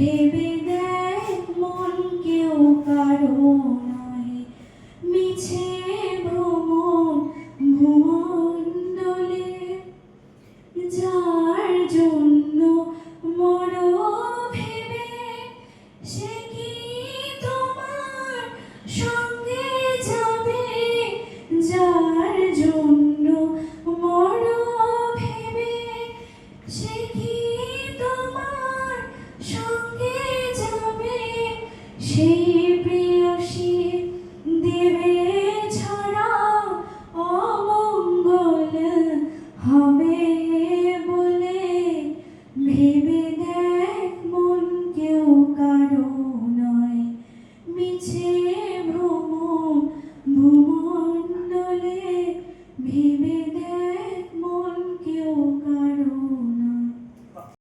ভেবে দেখ মন কেউ কারো নয়, মিছে ভ্রমণ ভূমণ্ডলে। যার জন্য মরো ভেবে সে কি তোমার সঙ্গে যাবে? যার জন্য মরো ভেবে সে কি তোমার সঙ্গে যাবে? সেই প্রেয়সী দেবে ছাড়া অমঙ্গল হবে বলে। ভেবে দেখ মন কেউ কারো নয়, মিছে ভ্রমণ ভূমণ্ডলে। ভেবে দেখ মন কেউ কারো